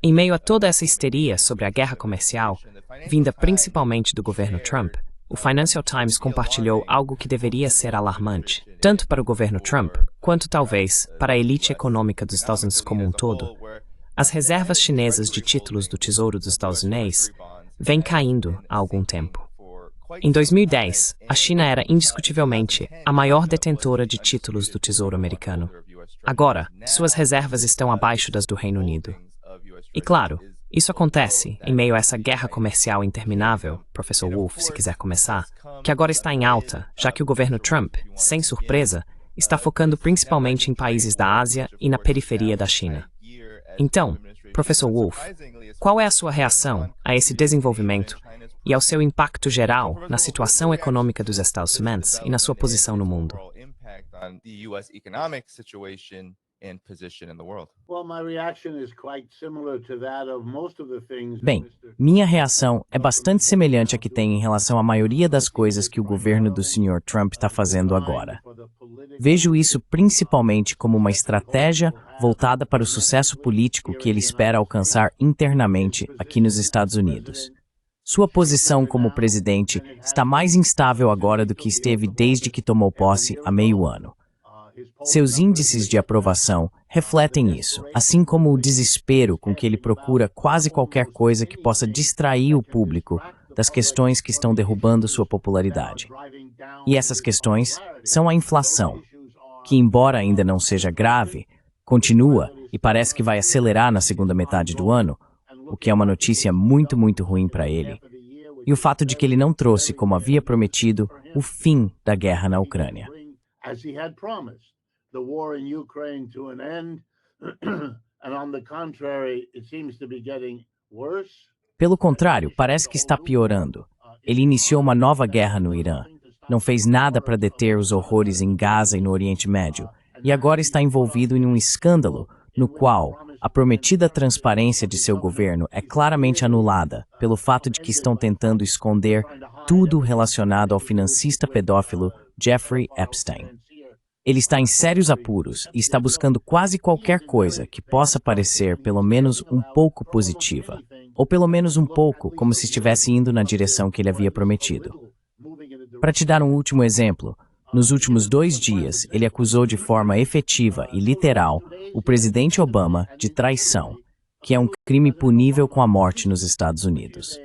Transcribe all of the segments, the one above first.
Em meio a toda essa histeria sobre a guerra comercial, vinda principalmente do governo Trump, o Financial Times compartilhou algo que deveria ser alarmante, tanto para o governo Trump, quanto talvez para a elite econômica dos Estados Unidos como um todo. As reservas chinesas de títulos do Tesouro dos Estados Unidos vêm caindo há algum tempo. Em 2010, a China era indiscutivelmente a maior detentora de títulos do Tesouro americano. Agora, suas reservas estão abaixo das do Reino Unido. E claro, isso acontece em meio a essa guerra comercial interminável, Professor Wolff, se quiser começar, que agora está em alta, já que o governo Trump, sem surpresa, está focando principalmente em países da Ásia e na periferia da China. Então, Professor Wolff, qual é a sua reação a esse desenvolvimento e ao seu impacto geral na situação econômica dos Estados Unidos e na sua posição no mundo? Bem, minha reação é bastante semelhante à que tem em relação à maioria das coisas que o governo do Sr. Trump está fazendo agora. Vejo isso principalmente como uma estratégia voltada para o sucesso político que ele espera alcançar internamente aqui nos Estados Unidos. Sua posição como presidente está mais instável agora do que esteve desde que tomou posse há meio ano. Seus índices de aprovação refletem isso, assim como o desespero com que ele procura quase qualquer coisa que possa distrair o público das questões que estão derrubando sua popularidade. E essas questões são a inflação, que, embora ainda não seja grave, continua e parece que vai acelerar na segunda metade do ano, o que é uma notícia muito, muito ruim para ele. E o fato de que ele não trouxe, como havia prometido, o fim da guerra na Ucrânia. Pelo contrário, parece que está piorando. Ele iniciou uma nova guerra no Irã, não fez nada para deter os horrores em Gaza e no Oriente Médio, e agora está envolvido em um escândalo no qual a prometida transparência de seu governo é claramente anulada pelo fato de que estão tentando esconder tudo relacionado ao financista pedófilo Jeffrey Epstein. Ele está em sérios apuros e está buscando quase qualquer coisa que possa parecer pelo menos um pouco positiva, ou pelo menos um pouco como se estivesse indo na direção que ele havia prometido. Para te dar um último exemplo, nos últimos 2 dias, ele acusou de forma efetiva e literal o presidente Obama de traição, que é um crime punível com a morte nos Estados Unidos.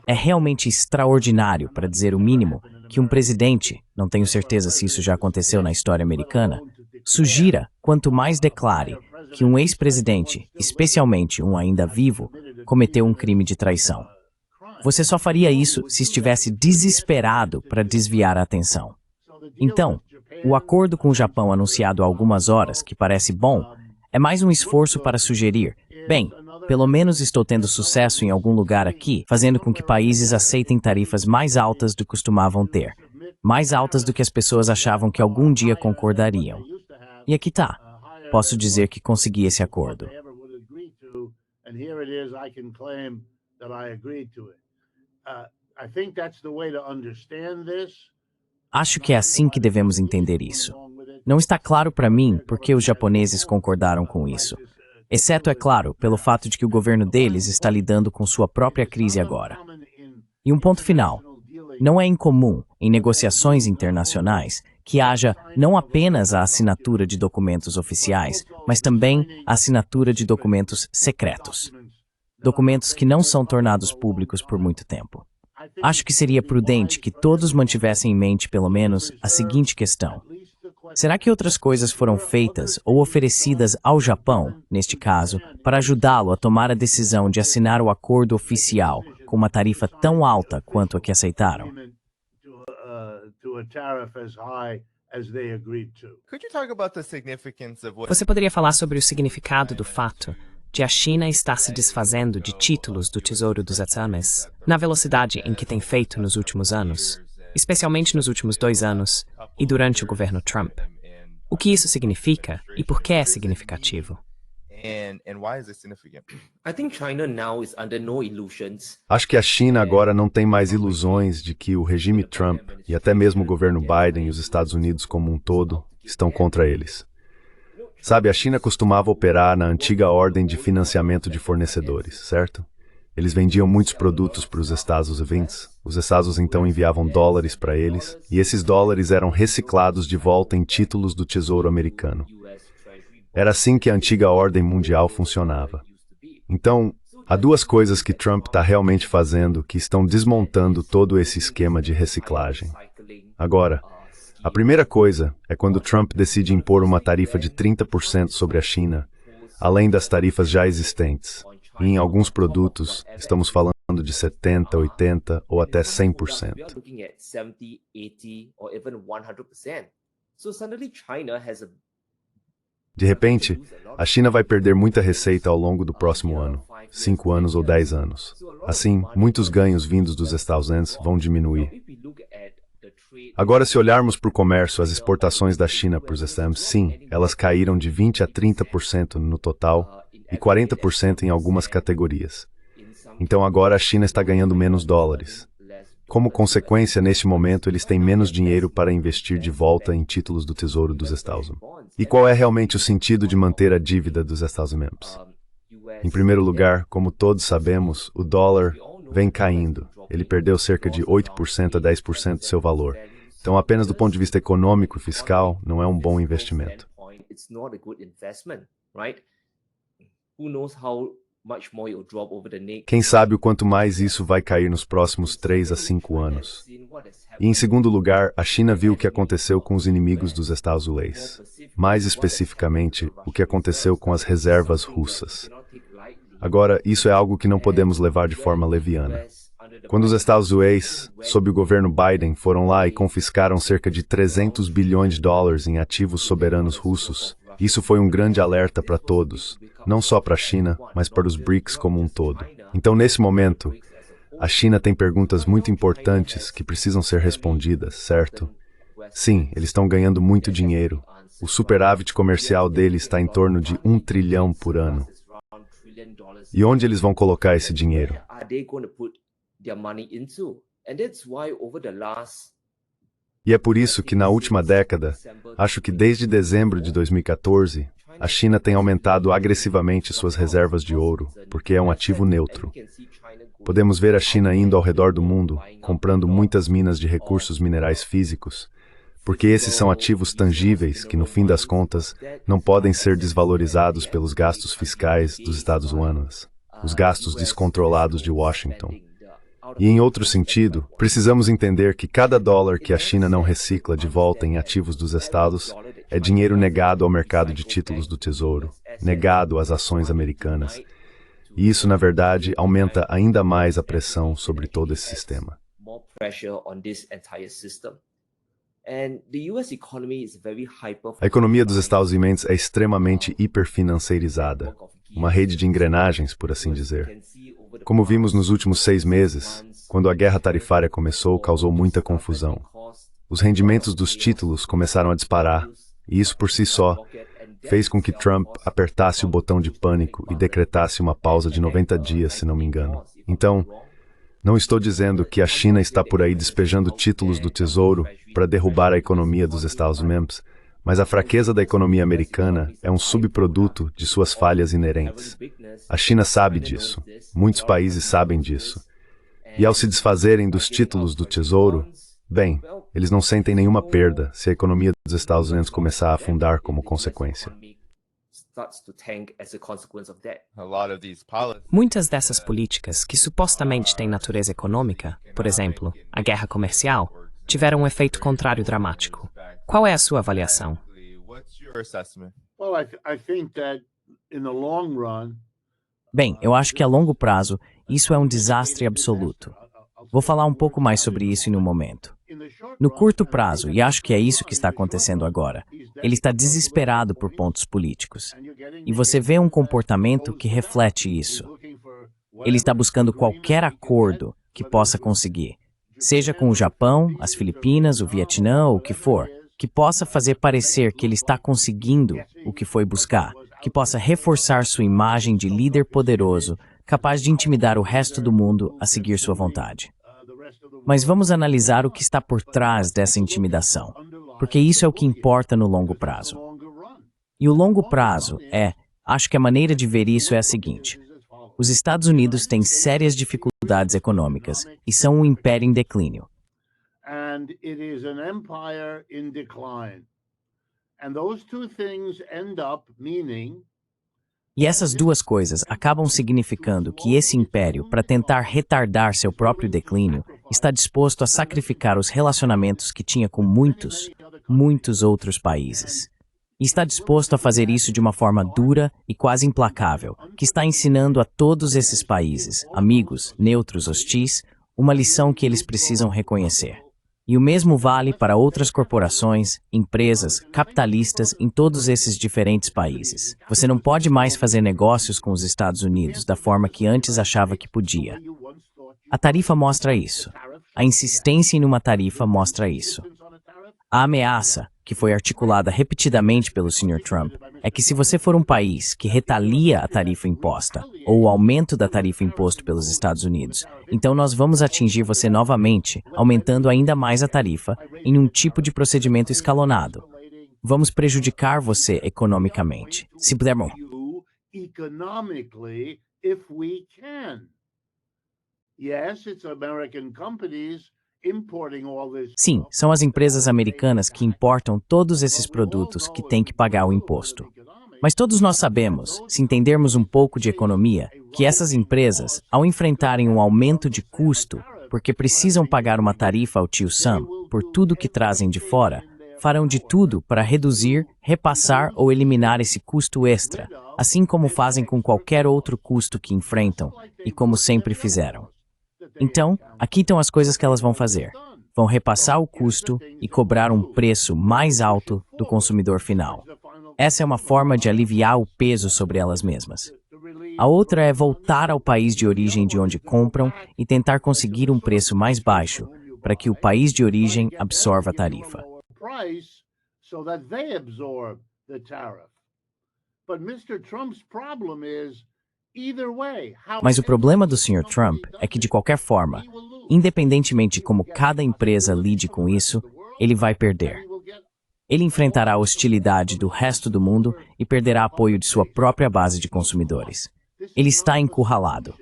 É realmente extraordinário, para dizer o mínimo, que um presidente, não tenho certeza se isso já aconteceu na história americana, sugira, quanto mais declare, que um ex-presidente, especialmente um ainda vivo, cometeu um crime de traição. Você só faria isso se estivesse desesperado para desviar a atenção. Então, o acordo com o Japão anunciado há algumas horas, que parece bom, é mais um esforço para sugerir, bem, pelo menos estou tendo sucesso em algum lugar aqui, fazendo com que países aceitem tarifas mais altas do que costumavam ter, mais altas do que as pessoas achavam que algum dia concordariam. E aqui está. Posso dizer que consegui esse acordo. Acho que é assim que devemos entender isso. Não está claro para mim por que os japoneses concordaram com isso, exceto, é claro, pelo fato de que o governo deles está lidando com sua própria crise agora. E um ponto final. Não é incomum, em negociações internacionais, que haja não apenas a assinatura de documentos oficiais, mas também a assinatura de documentos secretos. Documentos que não são tornados públicos por muito tempo. Acho que seria prudente que todos mantivessem em mente, pelo menos, a seguinte questão. Será que outras coisas foram feitas ou oferecidas ao Japão, neste caso, para ajudá-lo a tomar a decisão de assinar o acordo oficial com uma tarifa tão alta quanto a que aceitaram? Você poderia falar sobre o significado do fato de a China estar se desfazendo de títulos do Tesouro dos Estados Unidos na velocidade em que tem feito nos últimos anos, especialmente nos últimos 2 anos e durante o governo Trump? O que isso significa e por que é significativo? Acho que a China agora não tem mais ilusões de que o regime Trump e até mesmo o governo Biden e os Estados Unidos como um todo estão contra eles. Sabe, a China costumava operar na antiga ordem de financiamento de fornecedores, certo? Eles vendiam muitos produtos para os Estados Unidos. Os Estados então enviavam dólares para eles, e esses dólares eram reciclados de volta em títulos do Tesouro Americano. Era assim que a antiga ordem mundial funcionava. Então, há duas coisas que Trump está realmente fazendo que estão desmontando todo esse esquema de reciclagem. Agora, a primeira coisa é quando Trump decide impor uma tarifa de 30% sobre a China, além das tarifas já existentes. E em alguns produtos, estamos falando de 70%, 80% ou até 100%. De repente, a China vai perder muita receita ao longo do próximo ano, 5 anos ou 10 anos. Assim, muitos ganhos vindos dos Estados Unidos vão diminuir. Agora, se olharmos para o comércio, as exportações da China para os Estados Unidos, sim, elas caíram de 20% a 30% no total e 40% em algumas categorias. Então agora a China está ganhando menos dólares. Como consequência, neste momento, eles têm menos dinheiro para investir de volta em títulos do Tesouro dos Estados Unidos. E qual é realmente o sentido de manter a dívida dos Estados Unidos? Em primeiro lugar, como todos sabemos, o dólar vem caindo. Ele perdeu cerca de 8% a 10% do seu valor. Então, apenas do ponto de vista econômico e fiscal, não é um bom investimento. Quem sabe o quanto mais isso vai cair nos próximos 3 a 5 anos. E em segundo lugar, a China viu o que aconteceu com os inimigos dos Estados Unidos. Mais especificamente, o que aconteceu com as reservas russas. Agora, isso é algo que não podemos levar de forma leviana. Quando os Estados Unidos, sob o governo Biden, foram lá e confiscaram cerca de 300 bilhões de dólares em ativos soberanos russos, isso foi um grande alerta para todos, não só para a China, mas para os BRICS como um todo. Então, nesse momento, a China tem perguntas muito importantes que precisam ser respondidas, certo? Sim, eles estão ganhando muito dinheiro. O superávit comercial deles está em torno de 1 trilhão por ano. E onde eles vão colocar esse dinheiro? E é por isso que na última década, acho que desde dezembro de 2014, a China tem aumentado agressivamente suas reservas de ouro, porque é um ativo neutro. Podemos ver a China indo ao redor do mundo, comprando muitas minas de recursos minerais físicos, porque esses são ativos tangíveis que, no fim das contas, não podem ser desvalorizados pelos gastos fiscais dos Estados Unidos, os gastos descontrolados de Washington. E em outro sentido, precisamos entender que cada dólar que a China não recicla de volta em ativos dos estados é dinheiro negado ao mercado de títulos do Tesouro, negado às ações americanas. E isso, na verdade, aumenta ainda mais a pressão sobre todo esse sistema. A economia dos Estados Unidos é extremamente hiperfinanceirizada, uma rede de engrenagens, por assim dizer. Como vimos nos últimos 6 meses, quando a guerra tarifária começou, causou muita confusão. Os rendimentos dos títulos começaram a disparar, e isso por si só fez com que Trump apertasse o botão de pânico e decretasse uma pausa de 90 dias, se não me engano. Então, não estou dizendo que a China está por aí despejando títulos do Tesouro para derrubar a economia dos Estados Unidos, mas a fraqueza da economia americana é um subproduto de suas falhas inerentes. A China sabe disso, muitos países sabem disso. E ao se desfazerem dos títulos do Tesouro, bem, eles não sentem nenhuma perda se a economia dos Estados Unidos começar a afundar como consequência. Muitas dessas políticas, que supostamente têm natureza econômica, por exemplo, a guerra comercial, tiveram um efeito contrário dramático. Qual é a sua avaliação? Bem, eu acho que a longo prazo, isso é um desastre absoluto. Vou falar um pouco mais sobre isso em um momento. No curto prazo, e acho que é isso que está acontecendo agora, ele está desesperado por pontos políticos. E você vê um comportamento que reflete isso. Ele está buscando qualquer acordo que possa conseguir, seja com o Japão, as Filipinas, o Vietnã ou o que for, que possa fazer parecer que ele está conseguindo o que foi buscar. que possa reforçar sua imagem de líder poderoso, capaz de intimidar o resto do mundo a seguir sua vontade. Mas vamos analisar o que está por trás dessa intimidação, porque isso é o que importa no longo prazo. E o longo prazo acho que a maneira de ver isso é a seguinte: os Estados Unidos têm sérias dificuldades econômicas e são um império em declínio. And it is an empire in decline. And those two things end up meaning E essas duas coisas acabam significando que esse império, para tentar retardar seu próprio declínio, está disposto a sacrificar os relacionamentos que tinha com muitos outros países. E está disposto a fazer isso de uma forma dura e quase implacável, que está ensinando a todos esses países, amigos, neutros, hostis, uma lição que eles precisam reconhecer. E o mesmo vale para outras corporações, empresas, capitalistas em todos esses diferentes países. Você não pode mais fazer negócios com os Estados Unidos da forma que antes achava que podia. A tarifa mostra isso. A insistência em uma tarifa mostra isso. A ameaça, que foi articulada repetidamente pelo Sr. Trump, é que se você for um país que retalia a tarifa imposta, ou o aumento da tarifa imposto pelos Estados Unidos, então nós vamos atingir você novamente, aumentando ainda mais a tarifa, em um tipo de procedimento escalonado. Vamos prejudicar você economicamente, se pudermos. economically if we can. Yes, it's American companies importing all this. Sim, são as empresas americanas que importam todos esses produtos que têm que pagar o imposto. Mas todos nós sabemos, se entendermos um pouco de economia, que essas empresas, ao enfrentarem um aumento de custo, porque precisam pagar uma tarifa ao tio Sam por tudo que trazem de fora, farão de tudo para reduzir, repassar ou eliminar esse custo extra, assim como fazem com qualquer outro custo que enfrentam e como sempre fizeram. Então, aqui estão as coisas que elas vão fazer. Vão repassar o custo e cobrar um preço mais alto do consumidor final. Essa é uma forma de aliviar o peso sobre elas mesmas. A outra é voltar ao país de origem de onde compram e tentar conseguir um preço mais baixo para que o país de origem absorva a tarifa. Mas o problema do Sr. Trump é que, de qualquer forma, independentemente de como cada empresa lide com isso, ele vai perder. Ele enfrentará a hostilidade do resto do mundo e perderá apoio de sua própria base de consumidores. Ele está encurralado.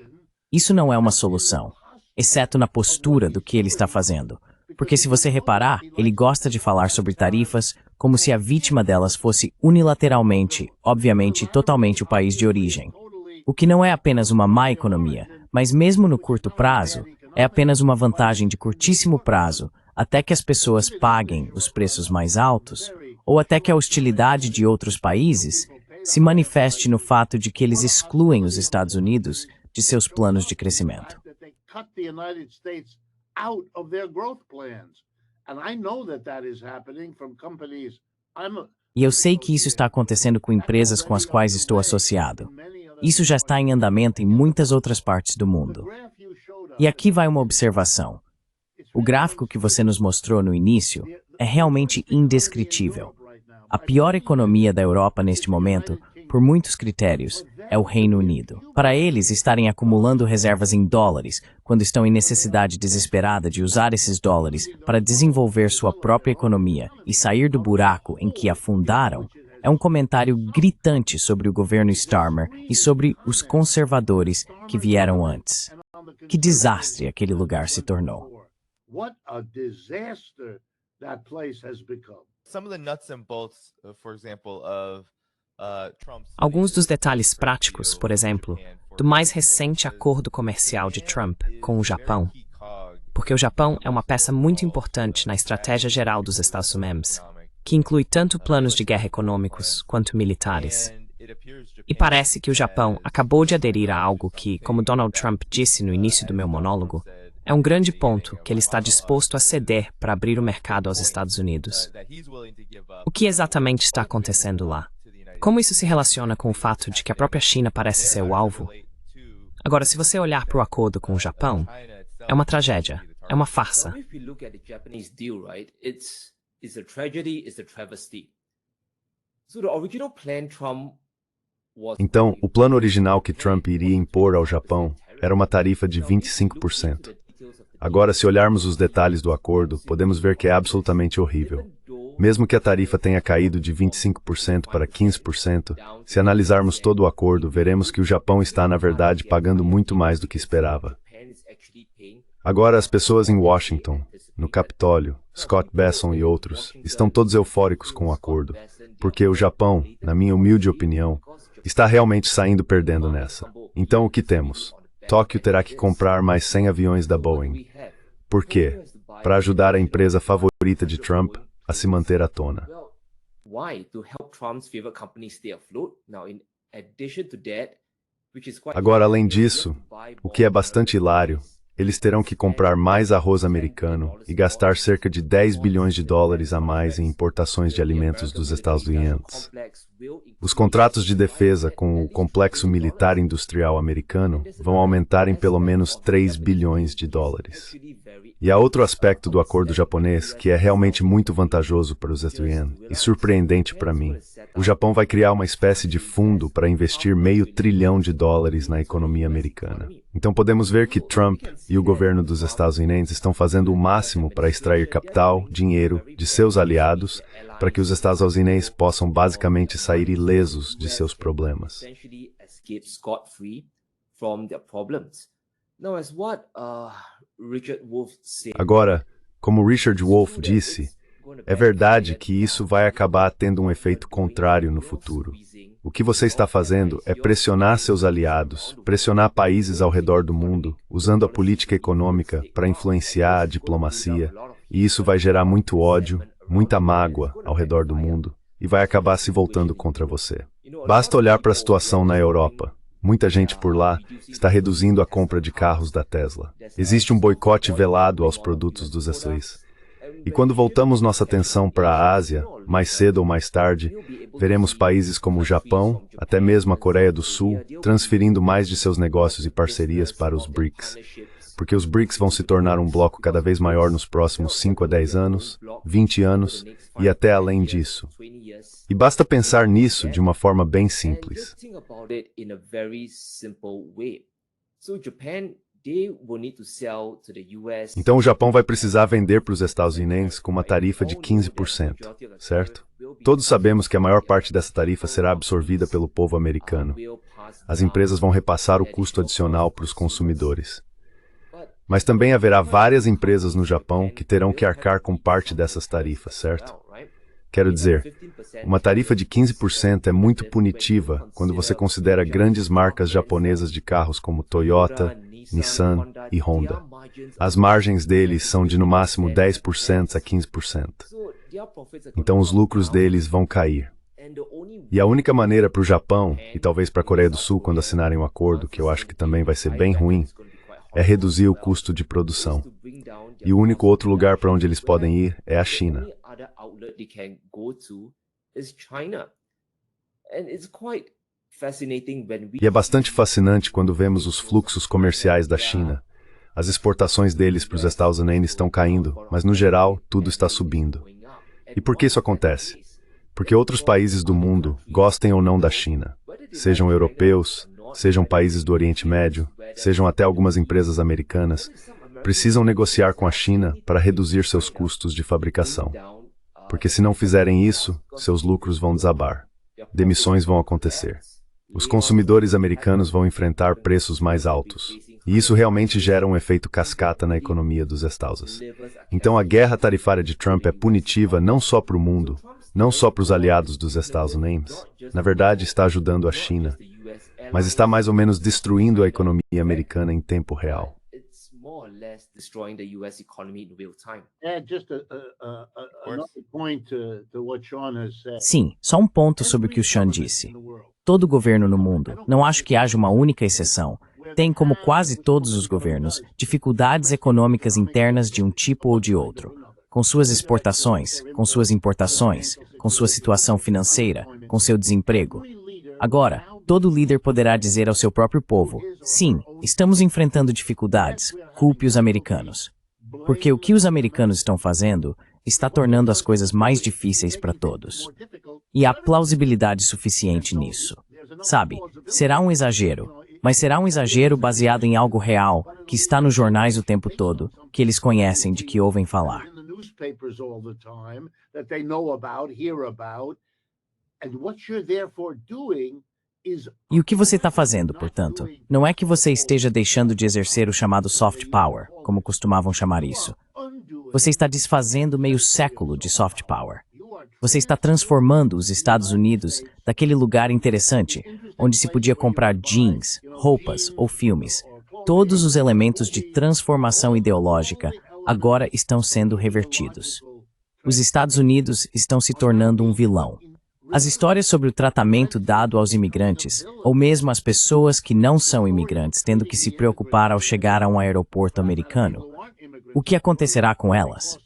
Isso não é uma solução, exceto na postura do que ele está fazendo. Porque se você reparar, ele gosta de falar sobre tarifas como se a vítima delas fosse unilateralmente, obviamente, totalmente o país de origem. O que não é apenas uma má economia, mas mesmo no curto prazo, é apenas uma vantagem de curtíssimo prazo, até que as pessoas paguem os preços mais altos, ou até que a hostilidade de outros países se manifeste no fato de que eles excluem os Estados Unidos de seus planos de crescimento. E eu sei que isso está acontecendo com empresas com as quais estou associado. Isso já está em andamento em muitas outras partes do mundo. E aqui vai uma observação. O gráfico que você nos mostrou no início é realmente indescritível. A pior economia da Europa neste momento, por muitos critérios, é o Reino Unido. Para eles estarem acumulando reservas em dólares, quando estão em necessidade desesperada de usar esses dólares para desenvolver sua própria economia e sair do buraco em que afundaram, é um comentário gritante sobre o governo Starmer e sobre os conservadores que vieram antes. Que desastre aquele lugar se tornou. What a disaster that place has become. Some of the nuts and bolts, for example, of Trump's. Alguns dos detalhes práticos, por exemplo, do mais recente acordo comercial de Trump com o Japão, porque o Japão é uma peça muito importante na estratégia geral dos Estados Unidos, que inclui tanto planos de guerra econômicos quanto militares. E parece que o Japão acabou de aderir a algo que, como Donald Trump disse no início do meu monólogo, é um grande ponto que ele está disposto a ceder para abrir o mercado aos Estados Unidos. O que exatamente está acontecendo lá? Como isso se relaciona com o fato de que a própria China parece ser o alvo? Agora, se você olhar para o acordo com o Japão, é uma tragédia, é uma farsa. It's a tragedy, it's a travesty. So the original plan Trump Então, o plano original que Trump iria impor ao Japão era uma tarifa de 25%. Agora, se olharmos os detalhes do acordo, podemos ver que é absolutamente horrível. Mesmo que a tarifa tenha caído de 25% para 15%, se analisarmos todo o acordo, veremos que o Japão está, na verdade, pagando muito mais do que esperava. Agora, as pessoas em Washington, no Capitólio, Scott Bessent e outros, estão todos eufóricos com o acordo, porque o Japão, na minha humilde opinião, está realmente saindo perdendo nessa. Então, o que temos? Tóquio terá que comprar mais 100 aviões da Boeing. Por quê? Para ajudar a empresa favorita de Trump a se manter à tona. Agora, além disso, o que é bastante hilário, eles terão que comprar mais arroz americano e gastar cerca de 10 bilhões de dólares a mais em importações de alimentos dos Estados Unidos. Os contratos de defesa com o complexo militar industrial americano vão aumentar em pelo menos 3 bilhões de dólares. E há outro aspecto do acordo japonês que é realmente muito vantajoso para os Estados Unidos e surpreendente para mim. O Japão vai criar uma espécie de fundo para investir $500 bilhão na economia americana. Então podemos ver que Trump e o governo dos Estados Unidos estão fazendo o máximo para extrair capital, dinheiro de seus aliados, para que os Estados Unidos possam basicamente sair ilesos de seus problemas. Agora, como Richard Wolff disse, é verdade que isso vai acabar tendo um efeito contrário no futuro. O que você está fazendo é pressionar seus aliados, pressionar países ao redor do mundo, usando a política econômica para influenciar a diplomacia, e isso vai gerar muito ódio, muita mágoa ao redor do mundo, e vai acabar se voltando contra você. Basta olhar para a situação na Europa. Muita gente por lá está reduzindo a compra de carros da Tesla. Existe um boicote velado aos produtos dos Estados Unidos. E quando voltamos nossa atenção para a Ásia, mais cedo ou mais tarde, veremos países como o Japão, até mesmo a Coreia do Sul, transferindo mais de seus negócios e parcerias para os BRICS. Porque os BRICS vão se tornar um bloco cada vez maior nos próximos 5 a 10 anos, 20 anos e até além disso. E basta pensar nisso de uma forma bem simples. Então o Japão vai precisar vender para os Estados Unidos com uma tarifa de 15%, certo? Todos sabemos que a maior parte dessa tarifa será absorvida pelo povo americano. As empresas vão repassar o custo adicional para os consumidores. Mas também haverá várias empresas no Japão que terão que arcar com parte dessas tarifas, certo? Quero dizer, uma tarifa de 15% é muito punitiva quando você considera grandes marcas japonesas de carros como Toyota, Nissan e Honda. As margens deles são de no máximo 10% a 15%. Então os lucros deles vão cair. E a única maneira para o Japão, e talvez para a Coreia do Sul quando assinarem um acordo, que eu acho que também vai ser bem ruim, é reduzir o custo de produção. E o único outro lugar para onde eles podem ir é a China. E é bastante fascinante quando vemos os fluxos comerciais da China. As exportações deles para os Estados Unidos estão caindo, mas no geral, tudo está subindo. E por que isso acontece? Porque outros países do mundo, gostem ou não da China, sejam europeus, sejam países do Oriente Médio, sejam até algumas empresas americanas, precisam negociar com a China para reduzir seus custos de fabricação. Porque se não fizerem isso, seus lucros vão desabar. Demissões vão acontecer. Os consumidores americanos vão enfrentar preços mais altos. E isso realmente gera um efeito cascata na economia dos Estados Unidos. Então a guerra tarifária de Trump é punitiva não só para o mundo, não só para os aliados dos Estados Unidos. Na verdade, está ajudando a China, mas está mais ou menos destruindo a economia americana em tempo real. Sim, só um ponto sobre o que o Sean disse. Todo governo no mundo, não acho que haja uma única exceção, tem, como quase todos os governos, dificuldades econômicas internas de um tipo ou de outro, com suas exportações, com suas importações, com sua situação financeira, com seu desemprego. Agora, todo líder poderá dizer ao seu próprio povo, sim, estamos enfrentando dificuldades, culpe os americanos. Porque o que os americanos estão fazendo está tornando as coisas mais difíceis para todos. E há plausibilidade suficiente nisso. Sabe, será um exagero, mas será um exagero baseado em algo real, que está nos jornais o tempo todo, que eles conhecem, de que ouvem falar. E o que você está fazendo, portanto, não é que você esteja deixando de exercer o chamado soft power, como costumavam chamar isso. Você está desfazendo meio século de soft power. Você está transformando os Estados Unidos daquele lugar interessante, onde se podia comprar jeans, roupas ou filmes. Todos os elementos de transformação ideológica agora estão sendo revertidos. Os Estados Unidos estão se tornando um vilão. As histórias sobre o tratamento dado aos imigrantes, ou mesmo às pessoas que não são imigrantes tendo que se preocupar ao chegar a um aeroporto americano, o que acontecerá com elas?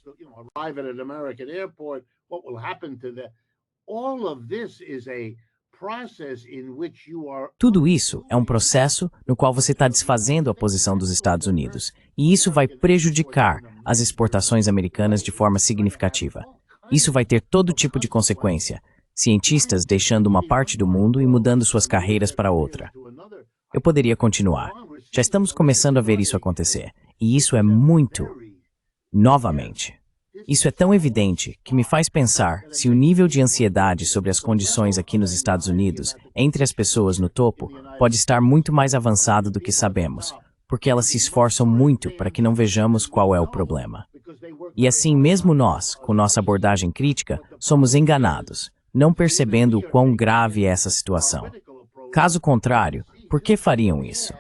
Tudo isso é um processo no qual você está desfazendo a posição dos Estados Unidos, e isso vai prejudicar as exportações americanas de forma significativa. Isso vai ter todo tipo de consequência. Cientistas deixando uma parte do mundo e mudando suas carreiras para outra. Eu poderia continuar. Já estamos começando a ver isso acontecer. E isso é muito... Novamente. Isso é tão evidente que me faz pensar se o nível de ansiedade sobre as condições aqui nos Estados Unidos, entre as pessoas no topo, pode estar muito mais avançado do que sabemos, porque elas se esforçam muito para que não vejamos qual é o problema. E assim, mesmo nós, com nossa abordagem crítica, somos enganados, não percebendo o quão grave é essa situação. Caso contrário, por que fariam isso?